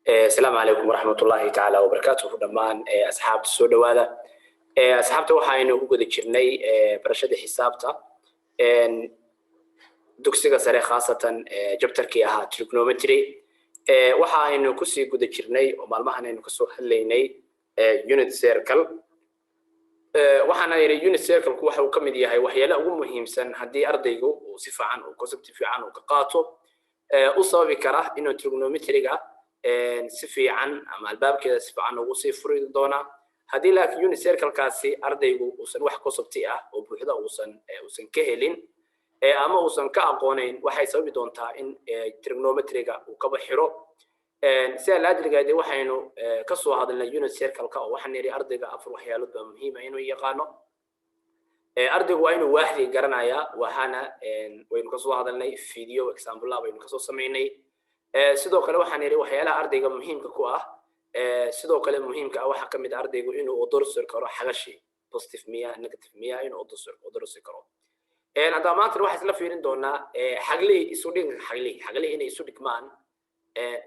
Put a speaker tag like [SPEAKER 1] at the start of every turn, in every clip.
[SPEAKER 1] السلام عليكم ورحمة الله تعالى وبركاته دمان أصحاب السودة هذا أصحابته وحاينو هو قد جرني برشة حسابته دكسيغا سري خاصة جبتركي أها تريكنومتري وحاينو كسي قد جرني ومالمهنا إنو كسو حليني يونت سيركل waxaana yiri unit circle ku waxa uu kamid yahay waxyaalaha ugu muhiimsan hadii ardaygu uu si fiican oo concept fiican uu ka qaato u sababi kara inuu trigonometriga si fiican ama albaabkeeda si fiican ugu sii furi doona hadii laakiin unit circle kaasi ardaygu uusan wax concept ah oo buuxda uusan ka helin ama uusan ka aqoonayn waxay sababi doontaa in trigonometriga uu ka baxiro سأل الأدرج هذا وحينه كسوة هذا اليونت سيركل كأو وحنيري أرضك أفر وحيالات مهمة إنه يقانو أرضك وإنه واحد يقرنا يا وحنا وإنه كسوة هذا الني فيديو إكسامبل لا وإنه كسوة سمعني سيدو كله وحنيري وحيالا أرضك مهم كقوة سيدو كله مهم كأو حكمت أرضك إنه أدور سيركل حاجة شيء بوزيتيف 100 نيجاتيف 100 إنه أدور سيركل أنا ما تروح أسلا فيرين دونا حقلي يسودين حقلي إنه يسود كمان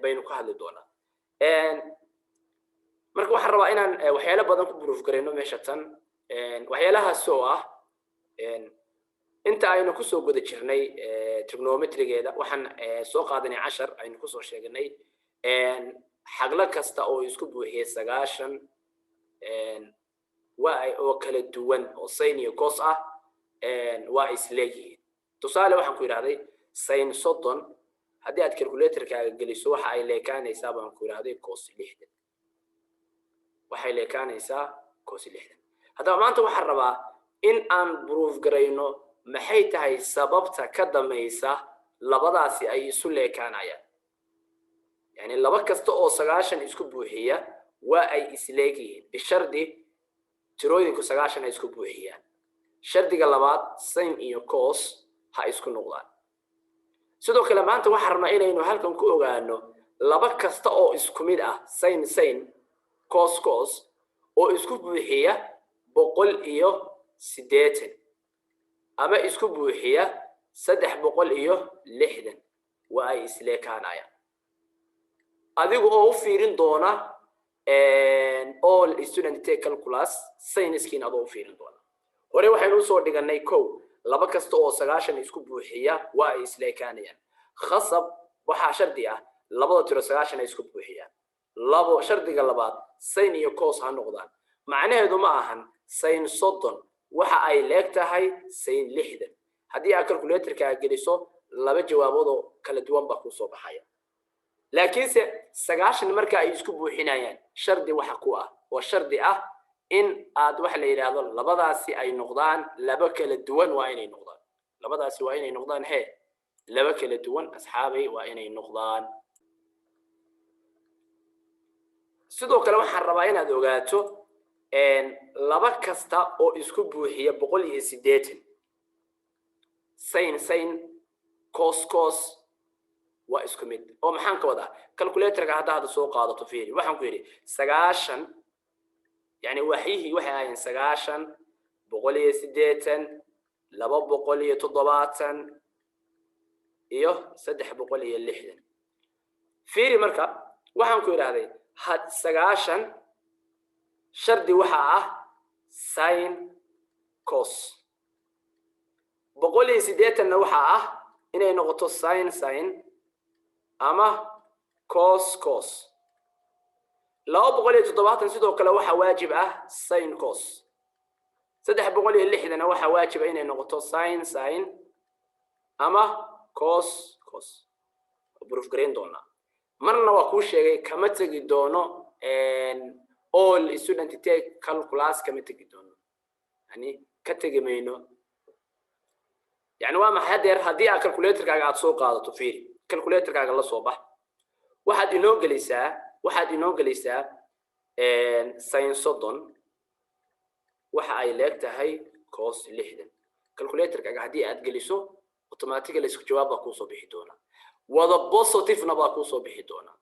[SPEAKER 1] baynu ka hadli doonaa marka waxaan rabaa inaan waxyaalo badan ku proof gareyno meesha tan waxyaalahaas oo ah inta aynu ku soo guda jirnay trigonometrigeeda waxaan soo qaadanay 10 aynu ku soo sheegnay xagla kasta oo isku buuxiye 9 waa ay oo kala duwan oo sin iyo cos ah waa isleeyihiin tusaale waxaan ku yiraahday sin 30 haddii aad calculator-kaaga geliso waxa ay leekaanaysaa baan ku yiraahday cos 60 waxay leekaanaysaa cos 60 haddaba maanta waxaan rabaa in aan proof gareyno maxay tahay sababta ka dameysa labadaasi ay isu leekaanayaan yani laba kasta oo 9 isku buuxiya waa ay isleeyihiin bishardi tirooyinku 9 ay isku buuxiyaan shardiga labaad sin iyo cos ha isku noqdaan sidoo kale maanta waxaan rabnaa inaynu halkan ku ogaano laba kasta oo isku mid ah sin cos oo isku buuxiya 180 ama isku buuxiya 360 waa ay isleekaanayaan adigu oo u fiirin doona all student take calculus sin adoo u fiirin doona hore waxaynu soo dhiganay laba kasta oo 9 isku buuxiya waa ay isleekaanayaan khasab waxa shardi ah labada tiro 9 isku buuxiyaan labo shardiga labaad sin iyo cos ha noqdaan macnaheedu ma ahan sin 30 waxa ay leegtahay sin 60 hadii aad calculator-ka geliso laba jawaabood oo kala duwan ba ku soo baxaya laakiin 9 marka ay isku buuxinayaan shardi waxa ku ah oo shardi ah in aad wax la yiraahdo labadaasi ay noqdaan laba kala duwan waa inay noqdaan labadaasi waa inay noqdaan laba kala duwan asxaabay waa inay noqdaan sidoo kale waxaan rabaa inaad ogaato laba kasta oo isku buuxiya 180 sin cos waa isku mid oo maxaan ka wadaa calculator-ka hadda soo qaadato fiiri waxaan ku yiri 9 يعني وحيه وحي 9 بقولي 8 لبا بقولي 7 iyo 3 بقولي 60 fiiri marka waxaan ku yiraahday had 9 shardi waxa ah sin cos بقولي 8 waxa ah inay noqoto sin ama cos لو بقولي تضباطن sidoo kale waxa waajib ah sin cos 360 waxa waajib inay noqoto sin ama cos proof gareyn doona marna waa ku sheegay kama tagi doono all student take calculus kama tagi doono yani ka tagi mayno yani waa maxadeer hadii aad calculator-kaaga aad soo qaadato fiiri calculator-kaaga la soo bax waxaad inoo gelaysaa sin 30 waxa ay leegtahay cos 60 calculator-kaaga hadii aad geliso automatically isku jawaab ku soo bixi doona wada positive na baa ku soo bixi doona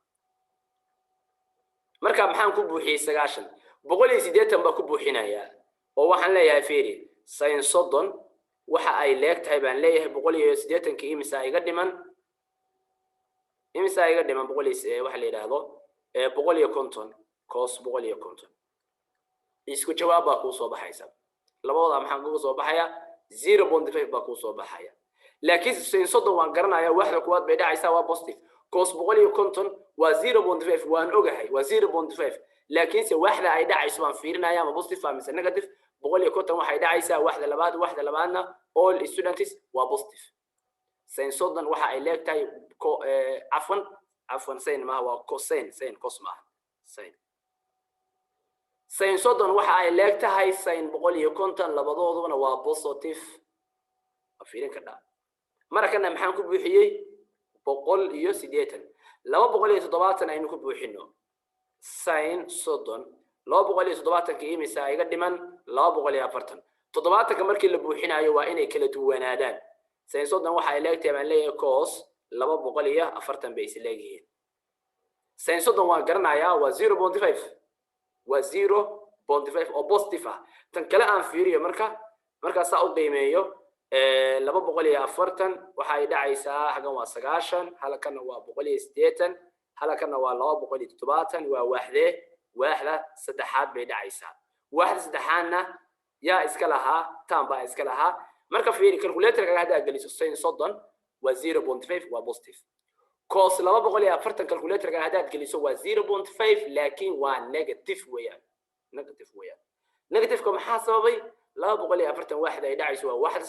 [SPEAKER 1] marka maxaan ku buuxiyay 9 180 baa ku buuxinaya oo waxaan leeyahay fiiri sin 30 waxa ay leegtahay baan leeyahay 180 imisa iga dhiman 180 waxa la yiraahdo boqol iyo konton cos boqol iyo konton isku jawaab baa kuu soo baxaysa labadooda maxaa kugu soo baxaya 0.5 baa kuu soo baxaya laakiin sin soddon waan garanayaa waxda kuwaad bay dhacaysaa waa positive cos boqol iyo konton waa 0.5 waan ogahay waa 0.5 laakiin se waxda ay dhacayso waan fiirinayaa ma positive ama negative boqol iyo konton waxay dhacaysaa waxda labaadna all students waa positive sin soddon waxa ay leegtahay عفوا سين ما هو كوسين سين كوس ما سين صدن waxa ay leegtahay sin boqol iyo konton labadooduna waa positive afiirin ka dhaa markana maxaan ku buuxiyay boqol iyo 80 270 aynu ku buuxino sin soddon 270 ka imisa iga dhiman 240 70 markii la buuxinayo waa inay kala duwanaadaan sin soddon waxa ay leegtahay baan leeyahay cos 240 bay isleeyihiin sin soddon waan garanayaa waa 0.5 waa 0.5 oo positive ah tan kale aan fiiriyo marka saa u qiimeeyo 240 waxa ay dhacaysaa xagan waa 90 halkana waa 180 halkana waa 270 waa waaxda saddexaad bay dhacaysaa waaxda saddexaadna yaa iska lahaa tan baa iska lahaa marka fiiri calculator-ka hadda galiso sin soddon waa 0.5 waa positive cos 240 calculator-ka hadda galiso waa 0.5 laakiin waa negative weeyaan negative ka maxaa sababay 240 waaxda ay dhacayso waa waaxda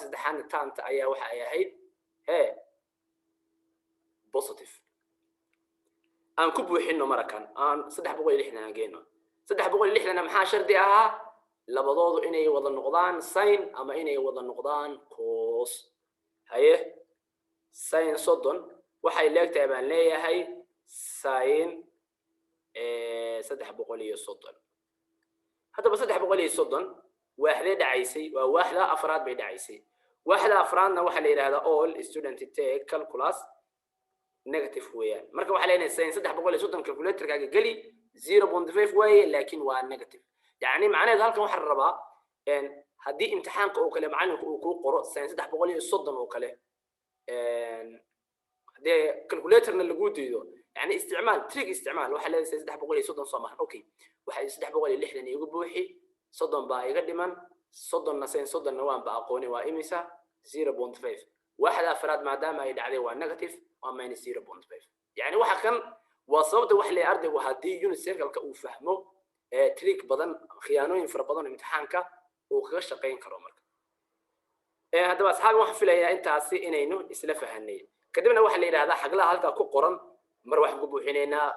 [SPEAKER 1] saddexaadna taanta ayaa waxa ay ahayd positive aan ku buuxino marakan aan 360 geeno 360 maxaa shardi ahaa labadoodu inay wada noqdaan sin ama inay wada noqdaan cos haye sin soddon waxay leegtahay baan leeyahay sin 330 haddaba 330 waaxda dhacaysay waa waaxda afraad bay dhacaysay waaxda afraadna waxa la yiraahdaa all student take calculus negative weeyaan marka waxa leenahay sin 330 calculator-kaaga gali 0.5 waaye laakiin waa negative يعني معناه هلكن waxa rabaa hadii imtixaanka oo kale macalinku uu ku qoro sin 330 oo kale hadii calculator-na lagu diido يعني استعمال تريك استعمال waxa leeyahay 330 Soomaali okay waxa 360 igu buuxi 30 baa iga dhiman 30na sin 30na waan ba aqooni waa imisa 0.5 واحدة أفراد ما دام أي دعوة والنيجاتيف وما يصير بوند فيف يعني واحد كان وصلت واحد اللي أرضي وهدي يونس سيركل كأوفهمه تريك بدن خيانين في بدن امتحانك وخش قين كرامك هذا بس حاجة واحد في ليه أنت عسي إنه يسلفه هني كدمنا واحد اللي هذا حق له هلك كقرن مر واحد جبوا حيننا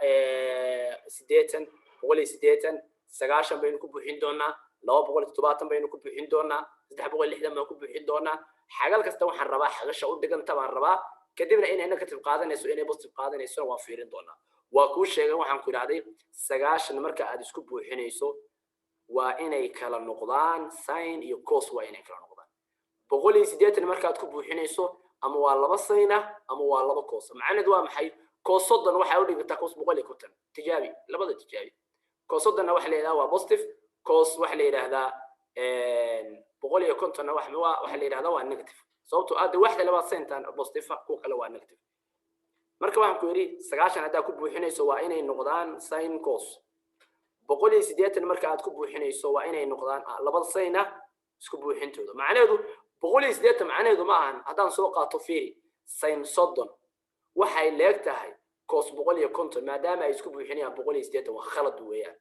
[SPEAKER 1] سديتن وقولي سديتن سجاشن بين كبوا حين دونا لو بقول تطبعتن بين كبوا حين دونا زد بقول اللي ما كبوا حين دونا حاجة كستوى حربا حاجة شعور دقن تبع الربا كدمنا إن كتب قاعدة نسوا إن بس قاعدة نسوا وافيرين دونا وكل شيء وحن كل هذه سجاشن مركا أديس كبوا حين يسوا وإن يكلا النقدان ساين يقص وإن يكلا النقدان بقولي سديتن مركا كبوا حين يسوا أما والله بصينا أما والله بقص معنا دوام حي كوصدنا واحد يقول لك تقص بقولي كتن تجابي لا بدي تجابي كوصدنا واحد اللي هذا بوزيتيف كوص واحد اللي هذا بقولي كنتنا واحد اللي هذا هو النيجاتيف صوته هذا واحد اللي بصينتان بوزيتيف كوك اللي هو النيجاتيف مركب واحد كوري سجاشن هذا كوب وحين يسوى إنه النقدان ساين كوس بقولي سديت المركب كوب وحين يسوى إنه النقدان لبض صينة سكوب وحين تودو معناه ذو بقولي سديت معناه ذو معهن هذا سوق طفيري ساين صدن waxay leegtahay coos 150 maadaama ay isku buuxinayaan 180 waa khalad weeyaan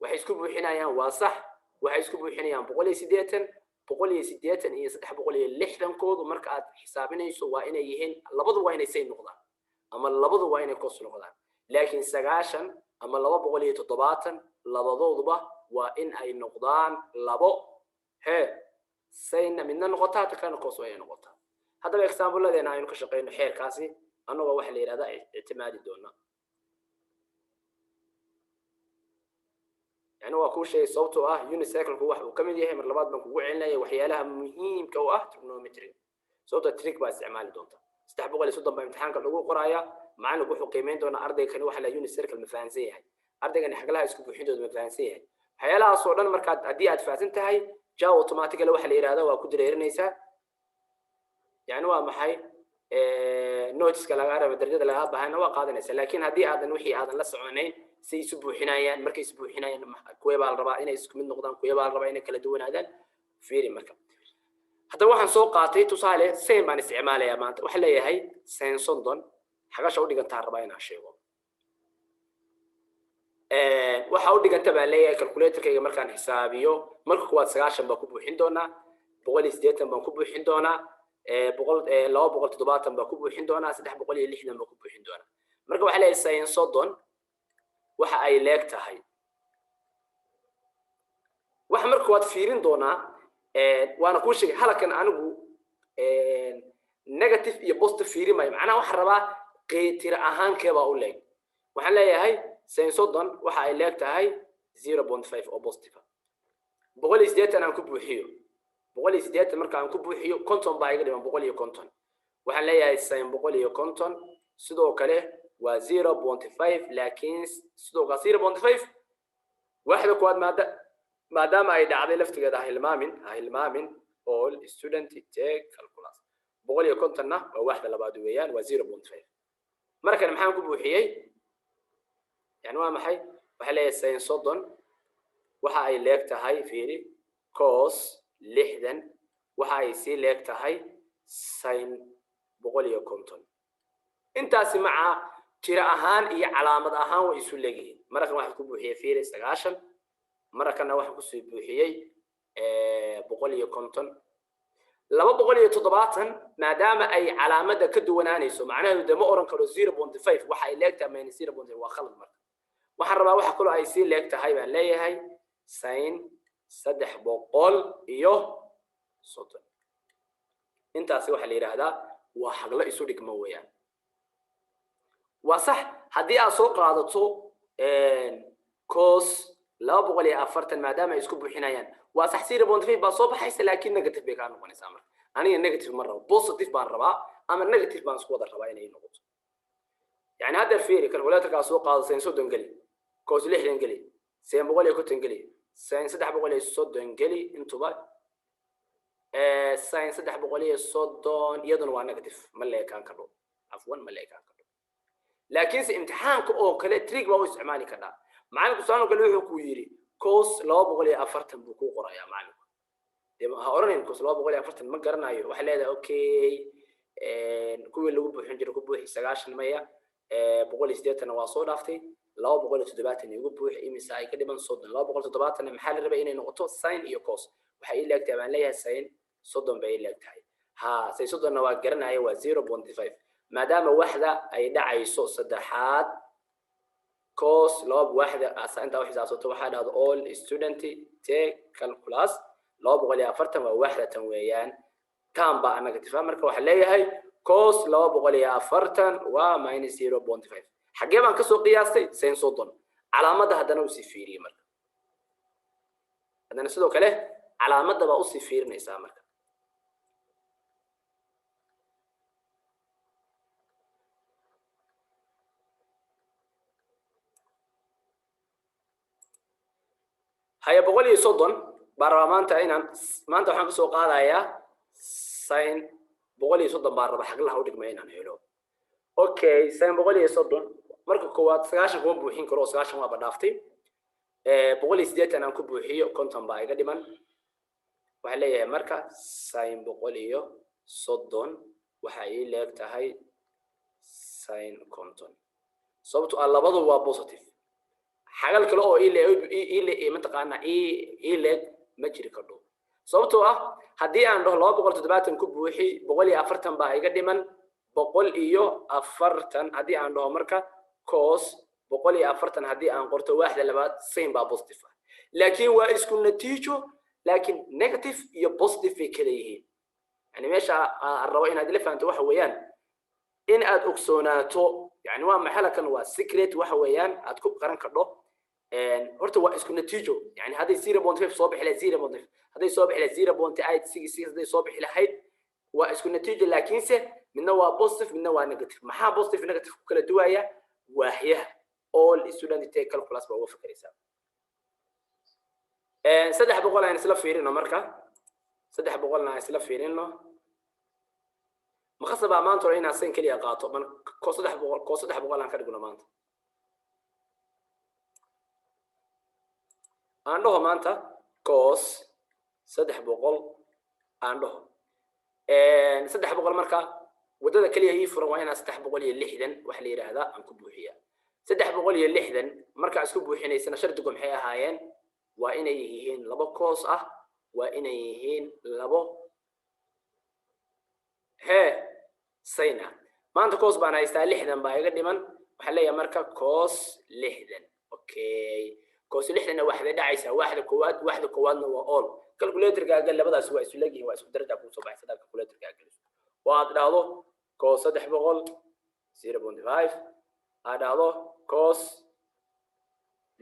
[SPEAKER 1] waxay isku buuxinayaan waa sax waxay isku buuxinayaan 180 iyo 360 koodu marka aad xisaabinayso waa inay yihiin labadu waa inay say noqdaan ama labadu waa inay coos noqdaan laakiin 90 ama 270 labadooduba waa in ay noqdaan labo sayna midna noqotaa tan coos way noqotaa hadaba example-ladeena aynu ka shaqeyno xeerkaasi annaga waxa la yiraahdaa اعتمادي doona yani waa ku shay sababtoo ah unicycle-ku wax uu kamid yahay mar labaad baan kugu celinayay waxyaalaha muhiimka u ah trigonometry sababta trick baa isticmaali doonta 330 baa imtixaanka lagu qoraya macallinku wuxuu qiimeyn doona ardaygan waxa la unicycle ma fahansan yahay ardaygan xaglaha isku buuxintooda ma fahansan yahay waxyaalahaas oo dhan marka hadii aad fahansan tahay jaa automatically waxa la yiraahdaa waa ku direerinaysa يعني هو محي notiska laga rabo darajada laga baahayna waa qaadanaysa laakiin haddii aadan wixii aadan la soconayn si isu buuxinayaan markay isu buuxinayaan kuwee baa la rabaa inay isku mid noqdaan kuwee baa la rabaa inay kala duwanaadaan fiiri marka hadda waxaan soo qaatay tusaale same baan isticmaalayaa maanta waxa leeyahay sin 30 xagasha u dhigantaa rabaa inaan sheego waxa u dhiganta baa leeyahay calculatorkayga markaan xisaabiyo marka kuwaad 9 baa ku buuxin doonaa 180 baan ku buuxin doonaa 270 baa ku buuxin doonaa 360 baa ku buuxin doonaa marka waxa leeyahay sin 30 waxa ay leeg tahay waxa marka waad fiirin doonaa وانا كل شيء هلا كان عنه نيجاتيف iyo positive fiiri maayo macnaha waxa rabaa qeytir ahaan keeba u leeg waxaan leeyahay sin 30 waxa ay leeg tahay 0.5 oo positive 180 aan ku buuxiyo 180 marka aan ku buuxiyo konton baa iga dhiman 150 waxaan leeyahay sin 150 sidoo kale waa 0.5 laakiin sidoo kale 0.5 واحد كواد maadaama ay dhacday laftigeeda hilmaamin all student take calculus 150 na waa waxda labaad weeyaan waa 0.5 markan maxaan ku buuxiyay yani waa maxay waxa leeyahay sin 30 waxa ay leeg tahay fiiri cos 60 waxa ay si leeg tahay sin 150 intaasi maca tira ahaan iyo calaamad ahaan way isu leeyihiin markan waxa ku buuxiyay fiiri 9 markana waxa ku soo buuxiyay 150 270 maadaama ay calaamada ka duwanaanayso macnaheedu ma oran karo 0.5 waxa ay leegtahay min 0.5 waa khalad marka waxa rabaa waxa kale ay si leegtahay baan leeyahay sin 300 iyo 30 intaasi waxa la yiraahdaa waa xagla isu dhigmo weeyaan waa sax haddii aad soo qaadato cos 240 maadaama ay isku buuxinayaan waa sax 0.5 baa soo baxaysa laakiin negative bay ka noqonaysaa marka aniga negative ma rabo positive baan rabaa ama negative baan isku wada rabaa inay noqoto yani hadda fiiri calculatorka soo qaado sin 30 gali cos 60 gali sin 150 gali sin 330 gali intuba sin 330 iyaduna waa negative ma leekan karo afwan ma leekan karo laakiin si imtixaanka oo kale trick baa u isticmaali karaa macallinku soo kale wuxuu ku yiri cos 240 buu ku qorayaa macallinku ha oranin cos 240 ma garanayo waxa leedahay okay kuwii lagu buuxin jiray ku buuxi 9 maya 180 waa soo dhaaftay 270 ugu buuxi imisa ay ka dhiman 30 270 maxaa la rabaa inay noqoto sin iyo cos waxa ay leegtahay baan leeyahay sin 30 bay leegtahay ha sin 30 waa garanayo waa 0.5 maadaama waxda ay dhacayso saddexaad cos log واحد أنت واحد أصوته واحد هذا all student take calculus log 140 وواحدة ويان كم بقى نيجاتيف مركب واحد ليه هاي cos log 140 وماينس 0.5 حاجة بان كسو قياسي سين صدن علامة هذا نوصي فيري مركب هذا نسيته كله علامة ده بقصي فير نيسا مركب هيا بقولي صدن برامانتا إنان ما أنت وحنا سوق هذا يا سين بقولي صدن برا حق الله ودك ما إنان هلو أوكي سين بقولي صدن مركو كوات سكاش كوم بوحين كرو سكاش ما بدافتي بقولي سديت أنا كوبوحية كنتم باي قديما وحليه مركا سين بقولي صدن وحي لك تهاي سين كنتم صوبتو الله بدو وبوزيتيف حاجه kale oo ile mataqaana ile ma jiri karo sababtoo ah hadii aan dhaho 270 ku buuxi 140 baa iga dhiman 140 hadii aan dhaho marka cos 140 hadii aan qorto waaxda labaad sin baa positive laakiin waa isku natiijo laakiin negative iyo positive kale yihiin yani meesha aan rabo inaad la fahanto waxa weeyaan in aad ogsoonaato yani waa maxalkan waa secret waxa weeyaan aad ku qaran kardo horta waa isku natiijo yani haday 0.5 soo bixi lahayd 0.5 haday soo bixi lahayd 0.866 haday soo bixi lahayd waa isku natiijo laakiin se midna waa positive midna waa negative maxaa positive negative ku kala duwaya waaxyaha all student take calculus baa uga fikraysaa 300 aan isla fiirino marka 300 aan isla fiirino مخصب أمان ترى هنا سين كلي قاطع من كوس ده بقول أنا كده مانت عنده مانتا كوس صدح بقول عنده صدح بقول مركا ودada kaliya ii furan waa inaan 360 wax la yiraahdo aan ku buuxiya 360 marka isku buuxinaysana shardigu maxay ahaayeen waa inay yihiin laba course ah waa inay yihiin labo sayna maanta course baan haystaa 60 baa iga dhiman waxa leeyahay marka course 60 okay course 60 waxda dhacaysa waxda koowaadna waa all calculator gaaga labadaas waa isu leeyihiin waa isku daraja ku soo baxaysa calculator gaaga waad dhahdo cos 300 0.5 aad dhahdo cos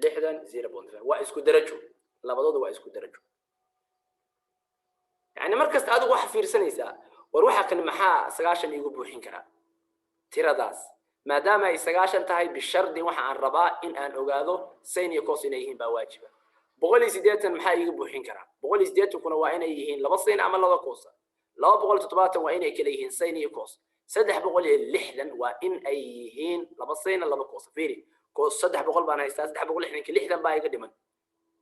[SPEAKER 1] 60 0.5 waa isku darajo labadoodu waa isku darajo yani markasta aad wax fiirsanaysaa war waxa kan maxaa 9 igu buuxin kara tiradaas maadaama ay 9 tahay bishardi waxa aan rabaa in aan ogaado sin iyo cos inay yihiin baa waajiba 180 maxaa igu buuxin kara 180 kuna waa inay yihiin laba sin ama laba cos 270 waa inay kala yihiin sin iyo cos 360 waa in ay yihiin laba sin laba cos fiiri cos 300 baan haystaa 360 baa iga dhiman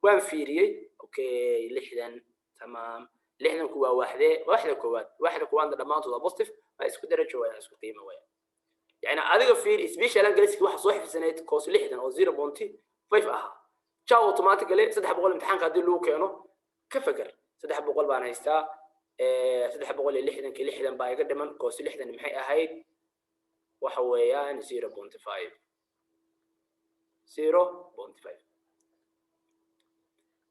[SPEAKER 1] waan fiiriyay okay 60 tamaam 60 ku waa waxda koowaad dhamaantood positive ma isku darajo waa isku qiimo waa يعني adiga fiir special angle waxa soo xifsanayd cos 60 oo 0.5 ah jaa automatically 300 imtixaanka hadii lagu keeno ka fakar 300 baan haystaa 360 baa iga dhiman cos 60 maxay ahayd waxa weeyaan 0.5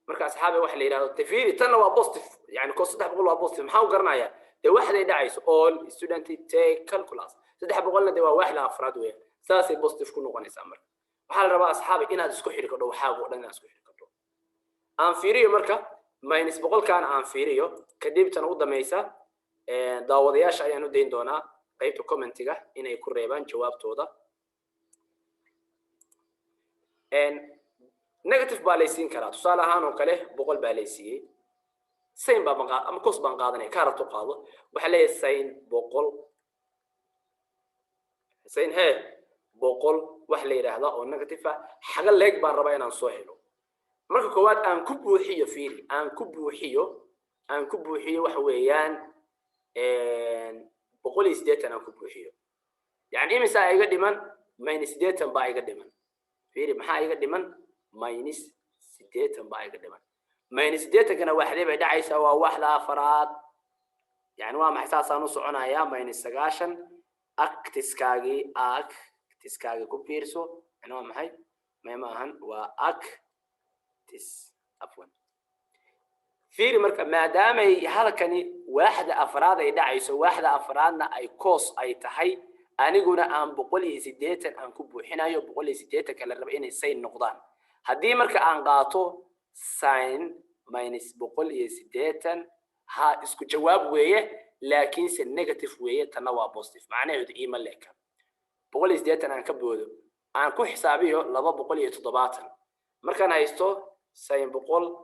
[SPEAKER 1] marka asxaabi waxa la yiraahdo tafiiri tan waa positive yani cos 300 waa positive maxaa u garanayaa de waxday dhacayso all student take calculus 300 de waa wax la afraad weeyaan saasay positive ku noqonaysaa marka waxa la rabaa asxaabi inaad isku xiri karto waxa oo dhan inaad isku xiri karto aan fiiriyo marka minus 100 kan aan fiiriyo kadib tan ugu dameysa daawadayaasha ayaan u deyn doonaa qaybta commentiga inay ku reebaan jawaabtooda negative baa la siin karaa tusaale ahaan oo kale 100 baa la siiyay sin baa ama cos baan qaadanay ka rabto qaado waxa leeyahay sin 100 sin 100 wax la yiraahdo oo negative ah xaga leeg baan rabaa inaan soo helo marka koowaad aan ku buuxiyo fiiri aan ku buuxiyo waxa weeyaan 180 aan ku buuxiyo yani imisa iga dhiman -80 baa iga dhiman fiiri maxaa iga dhiman -80 baa iga dhiman -80 kana waxday bay dhacaysaa waa wax la afraad yani waa maxay saasaan u soconayaa -9 actiskaagi ku fiirso yani waa maxay ma ahan waa afwan fiiri marka maadaama halkani waaxda afraad ay dhacayso waaxda afraadna ay cos ay tahay aniguna aan 180 aan ku buuxinayo 180 kala raba inay sin noqdaan haddii marka aan qaato sin -180 ha isku jawaab weeye laakiin se negative weeye tana waa positive macnaheedu iima leeka 180 aan ka boodo aan ku xisaabiyo 270 markaan haysto sin 100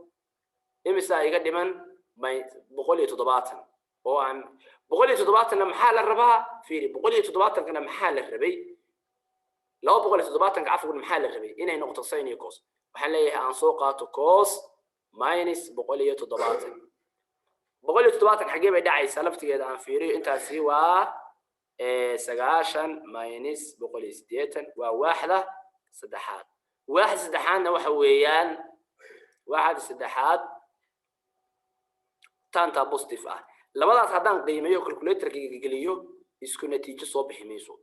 [SPEAKER 1] imisa iga dhiman 170 oo aan 170 maxaa la rabaa fiiri 170 kana maxaa la rabay 270 afwan maxaa la rabay inay noqoto sin iyo cos waxaan leeyahay aan soo qaato cos -170 xagee bay dhacaysaa laftigeeda aan fiiriyo intaasi waa 9 -180 waa waaxda saddexaad waaxda saddexaadna waxa weeyaan waaxda saddexaad tanta positive ah labadaas haddaan qiimeeyo calculator-kayga geliyo isku natiijo soo bixi mayso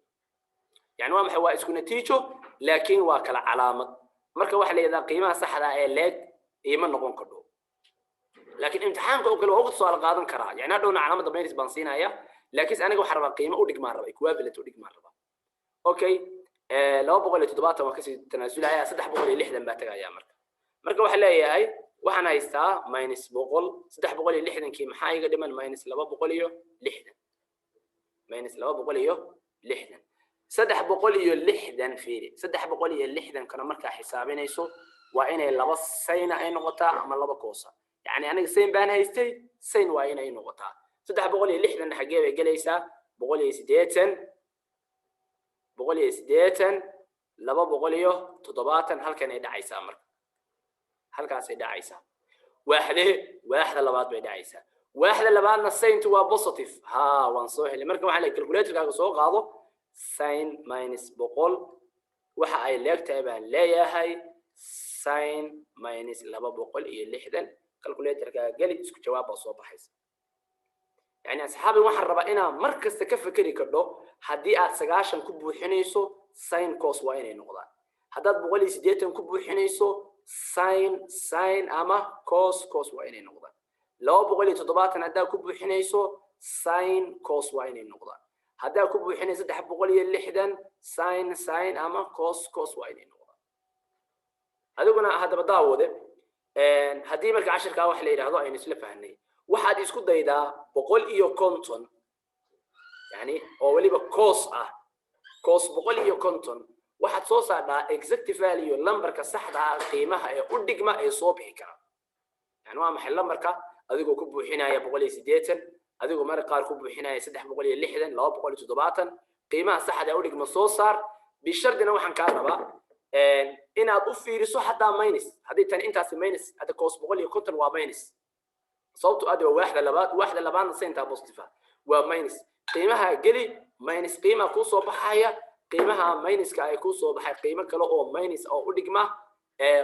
[SPEAKER 1] yani waa maxay waa isku natiijo laakiin waa kala calaamad marka waxa la yiraahdaa qiimaha saxda ah ee leeg iima noqon karo laakiin imtixaanka oo kale waa ugu soo qaadan karaa yani hadhowna calaamada baynis baan siinaya laakiin aniga waxa rabaa qiimo u dhigmaan rabaa equivalent u dhigmaan rabaa okay 270 waa kasii tanaasulaya 360 baa tagaya marka waxa leeyahay waxaan haystaa -100 360 kii maxaa iga dhiman -260 360 fiiri 360 kana marka xisaabinayso waa inay laba sin ay noqotaa ama laba cos يعني أنا سين بان هايستي سين وين أي نقطة 360 حاجة بجلسة بقولي سديتن لبا بقوليو تضباطن هلكن ay dhacaysaa marka halkaas ay dhacaysaa waaxda labaad bay dhacaysaa waaxda labaadna saintu waa positive ha waan soo helay marka waxa la calculator-kaaga soo qaado sin minus boqol waxa ay leegtahay baan leeyahay sin minus 260 calculator-kaaga gali isku jawaab soo baxaysa يعني أصحابي waxaan rabaa inaan mar kasta ka fakari kardo hadii aad 9 ku buuxinayso sin cos waa inay noqdaan hadaad 180 ku buuxinayso sin ama cos waa inay noqdaan 270 hadaad ku buuxinayso sin cos waa inay noqdaan hadaad ku buuxinayso 360 sin ama cos waa inay noqdaan adiguna hadaba daawade hadii marka 10 ka wax la yiraahdo aynu isla fahnay waxaad isku daydaa 150 yani oo waliba cos 150 waxaad soo saartaa exact value numberka saxda ah qiimaha ee u dhigma ee soo bixi kara yani waa maxay numberka adigoo ku buuxinaya 180 adigoo mar qaar ku buuxinaya 360 270 qiimaha saxda ee u dhigma soo saar bishardina waxaan ka rabaa inaad u fiiriso hadaa minus hadii tan intaas minus hada cos 150 waa minus صوت أدي واحدة لبعض سنتها بوستيفا وماينس قيمها جلي ماينس قيمة كوسو بحايا قيمها ماينس كأي كوسو بحايا قيمة كلا أو ماينس أو أديجما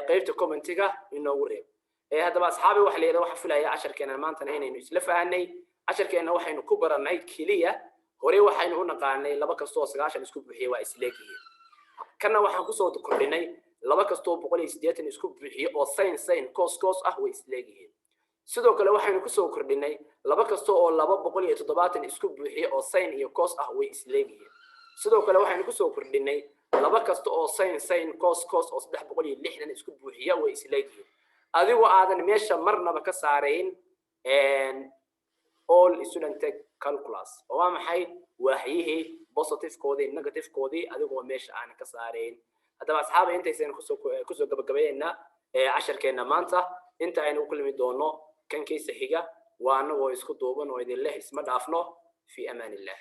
[SPEAKER 1] قيمة كومنتيجا إنه وريب هذا بس أصحابي وحلي إذا وحفل هي 10 كنا ما تنهيني نسلفها عني 10 كنا وحين كبر النايت كلية هوري وحين هنا قاني لبك الصوص عشان نسكب بحيه وإسلاكيه كنا وحين كوسو تكررني لبك الصوص بقولي سديت نسكب بحيه أو سين كوس وإسلاكيه sidoo kale waxaynu ku soo kordhinay laba kasto oo 270 isku buuxiyo oo sin iyo cos ah way isleeyihiin sidoo kale waxaynu ku soo kordhinay laba kasto oo sin cos oo 360 isku buuxiyo way isleeyihiin adigu aadan meesha marnaba ka saareen all student calculus oo maxay waaxyihii positive koodii negative koodii adigu meesha aan ka saareen hadaba asxaabi intaysan ku soo gabagabeeyna 10keena maanta inta aynu ku kulmi doono كان كيس حجة وأنا ويسكت دوبن ويدله اسمه دافنه في أمان الله.